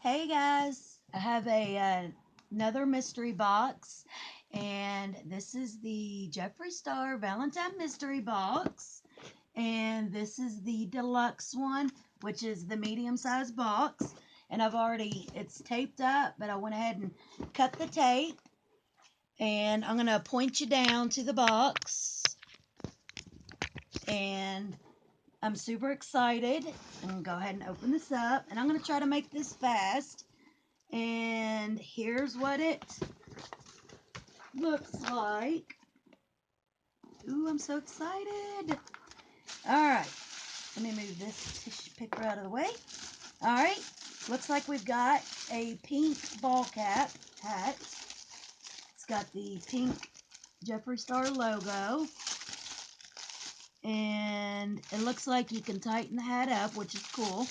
Hey guys, I have another mystery box, and this is the Jeffree Star Valentine mystery box, and this is the deluxe one, which is the medium-sized box. And it's taped up, but I went ahead and cut the tape, and I'm gonna point you down to the box, and I'm super excited. I'm gonna go ahead and open this up, and I'm gonna try to make this fast. And here's what it looks like. Ooh, I'm so excited. All right, let me move this tissue paper out of the way. All right, looks like we've got a pink ball cap hat. It's got the pink Jeffree Star logo. And it looks like you can tighten the hat up, which is cool.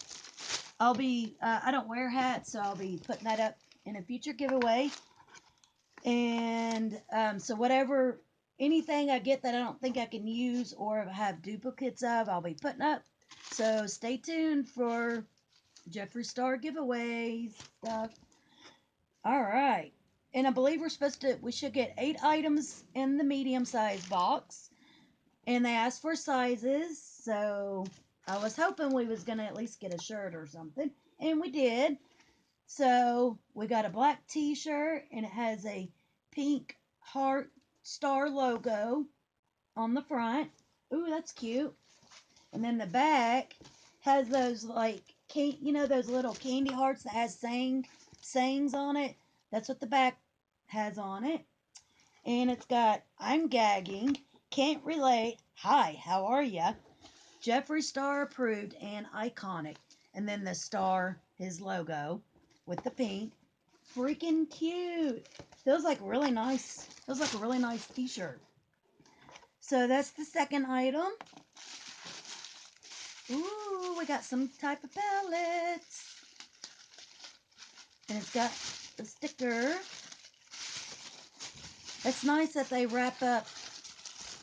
I don't wear hats, so I'll be putting that up in a future giveaway. And anything I get that I don't think I can use or have duplicates of, I'll be putting up. So stay tuned for Jeffree Star giveaways stuff. All right. And I believe we should get 8 items in the medium size box. And they asked for sizes, so I was hoping we was going to at least get a shirt or something. And we did. So we got a black t-shirt, and it has a pink heart star logo on the front. Ooh, that's cute. And then the back has those those little candy hearts that has sayings on it. That's what the back has on it. And it's got I'm gagging, can't relate, hi, how are ya? Jeffree Star approved and iconic. And then the star, his logo with the pink. Freaking cute. Feels like really nice. Feels like a really nice t-shirt. So that's the second item. Ooh, we got some type of palettes. And it's got a sticker. It's nice that they wrap up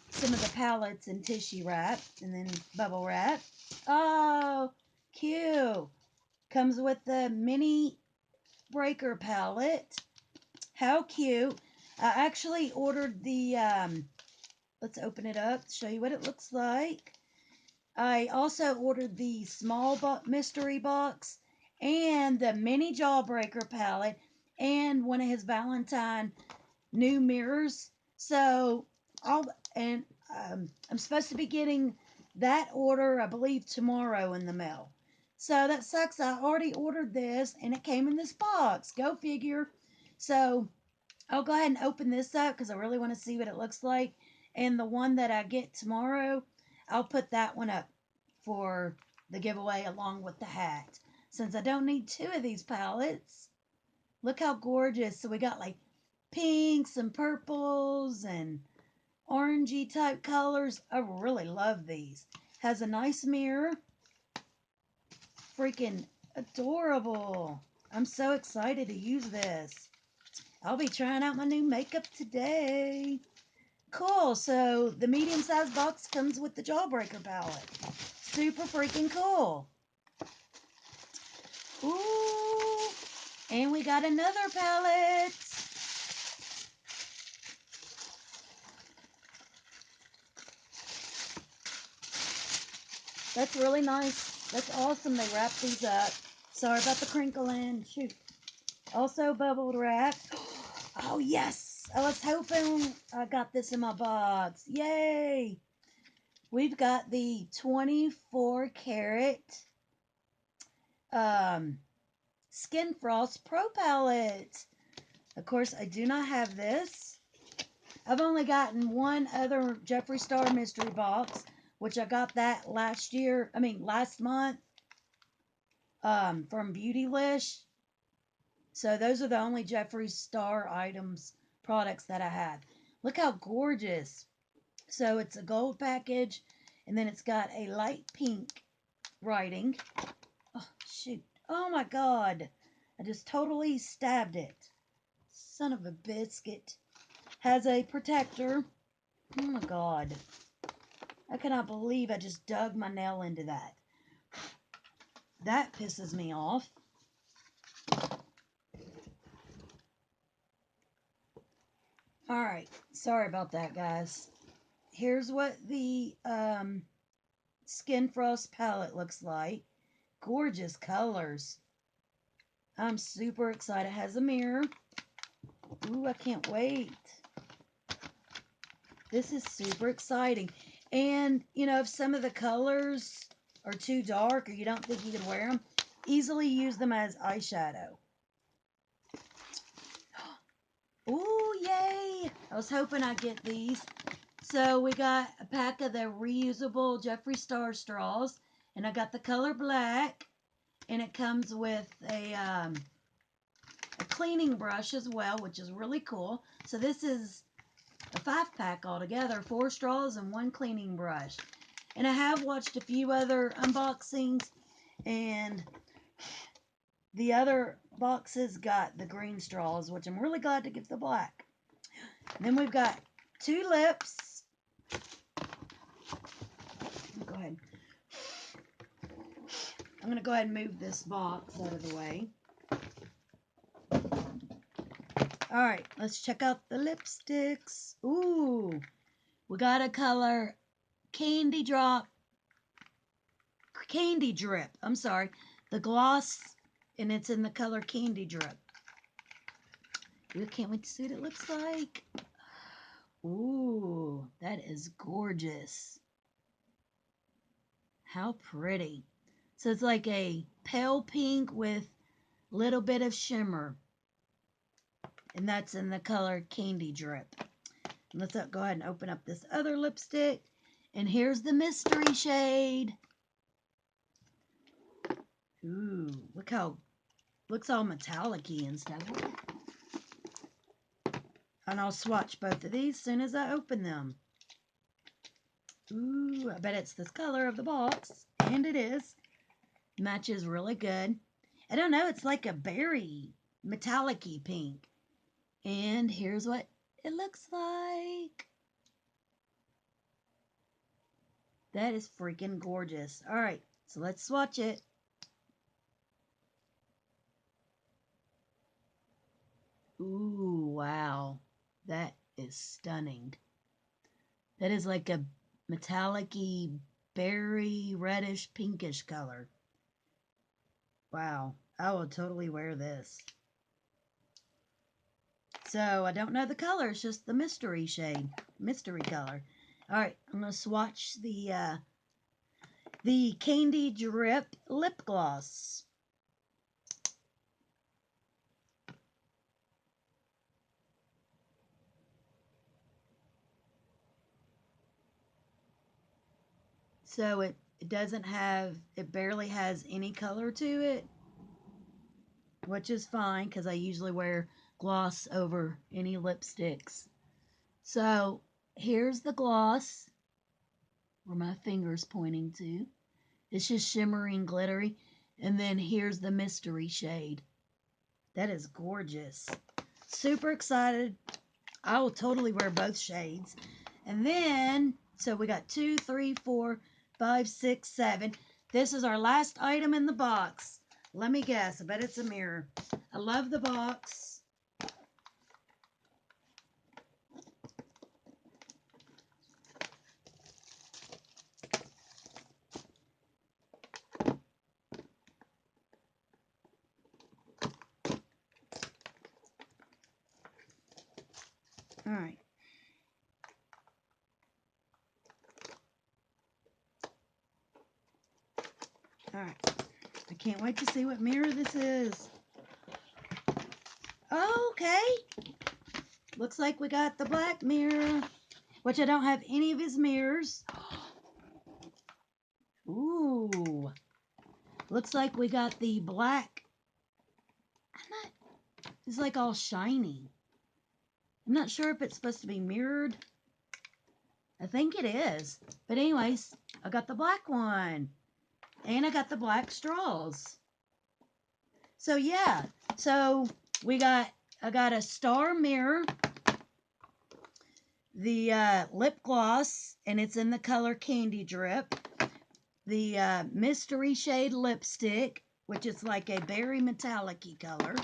some of the palettes in tissue wrap and then bubble wrap. Oh, cute. Comes with the mini breaker palette. How cute. I actually ordered let's open it up to show you what it looks like. I also ordered the small mystery box and the mini jawbreaker palette and one of his Valentine new mirrors. So I'll and I'm supposed to be getting that order, I believe, tomorrow in the mail. So that sucks. I already ordered this and it came in this box. Go figure. So I'll go ahead and open this up because I really want to see what it looks like. And the one that I get tomorrow, I'll put that one up for the giveaway along with the hat. Since I don't need 2 of these palettes. Look how gorgeous. So we got like pinks and purples and orangey type colors. I really love these. Has a nice mirror. Freaking adorable. I'm so excited to use this. I'll be trying out my new makeup today. Cool. So the medium-sized box comes with the Jawbreaker palette. Super freaking cool. Ooh. And we got another palette. That's really nice. That's awesome. They wrap these up. Sorry about the crinkling. Shoot. Also bubbled wrap. Oh, yes. I was hoping I got this in my box. Yay. We've got the 24 karat Skin Frost Pro Palette. Of course, I do not have this. I've only gotten one other Jeffree Star mystery box, which I got that last month, from Beautylish. So those are the only Jeffree Star products that I have. Look how gorgeous. So it's a gold package, and then it's got a light pink writing. Oh, shoot. Oh, my God. I just totally stabbed it. Son of a biscuit. Has a protector. Oh, my God. I cannot believe I just dug my nail into that. That pisses me off. All right. Sorry about that, guys. Here's what the Skin Frost palette looks like. Gorgeous colors. I'm super excited. It has a mirror. Ooh, I can't wait. This is super exciting. And, you know, if some of the colors are too dark or you don't think you can wear them, easily use them as eyeshadow. Ooh, yay! I was hoping I'd get these. So we got a pack of the reusable Jeffree Star straws, and I got the color black, and it comes with a cleaning brush as well, which is really cool. So this is a 5-pack altogether, 4 straws and 1 cleaning brush. And I have watched a few other unboxings, and the other boxes got the green straws, which I'm really glad to get the black. Then we've got 2 lips. Go ahead. I'm going to go ahead and move this box out of the way. All right, let's check out the lipsticks. Ooh, we got a color Candy Drip. I'm sorry, the gloss, and it's in the color Candy Drip. Ooh, can't wait to see what it looks like. Ooh, that is gorgeous. How pretty. So it's like a pale pink with a little bit of shimmer. And that's in the color Candy Drip. Let's go ahead and open up this other lipstick. And here's the mystery shade. Ooh, look how, looks all metallic-y and stuff. And I'll swatch both of these as soon as I open them. Ooh, I bet it's this color of the box. And it is. Matches really good. I don't know, it's like a berry, metallic-y pink. And here's what it looks like. That is freaking gorgeous. All right, so let's swatch it. Ooh, wow. That is stunning. That is like a metallic-y, berry, reddish, pinkish color. Wow. I will totally wear this. So, I don't know the color. It's just the mystery shade. Mystery color. All right, I'm going to swatch the Candy Drip lip gloss. So it doesn't have, it barely has any color to it, which is fine because I usually wear gloss over any lipsticks. So here's the gloss where my finger's pointing to. It's just shimmering, glittery. And then here's the mystery shade. That is gorgeous. Super excited. I will totally wear both shades. And then, so we got 2, 3, 4, 5, 6, 7. This is our last item in the box. Let me guess. I bet it's a mirror. I love the box. All right. All right. I can't wait to see what mirror this is. Oh, okay. Looks like we got the black mirror, which I don't have any of his mirrors. Ooh. Looks like we got the black. It's like all shiny. I'm not sure if it's supposed to be mirrored. I think it is. But anyways, I got the black one. And I got the black straws. So yeah. So I got a star mirror. The lip gloss, and it's in the color Candy Drip. The mystery shade lipstick, which is like a berry metallic-y color.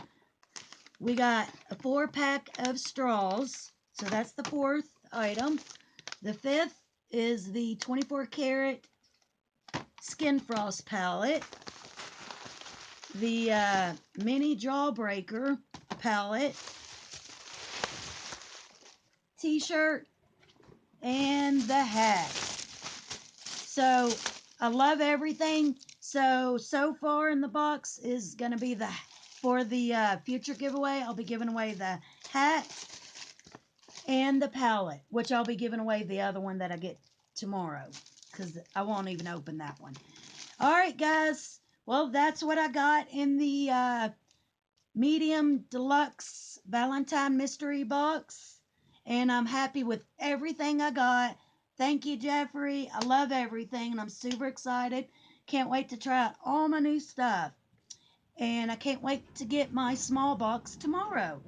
We got a 4-pack of straws. So that's the fourth item. The fifth is the 24 karat Skin Frost palette. The mini Jawbreaker palette. T-shirt. And the hat. So I love everything. So far in the box is going to be for the future giveaway. I'll be giving away the hat and the palette, which I'll be giving away the other one that I get tomorrow because I won't even open that one. All right, guys. Well, that's what I got in the medium deluxe Valentine mystery box. And I'm happy with everything I got. Thank you, Jeffree. I love everything, and I'm super excited. Can't wait to try out all my new stuff. And I can't wait to get my small box tomorrow.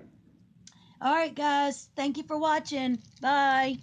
All right, guys. Thank you for watching. Bye.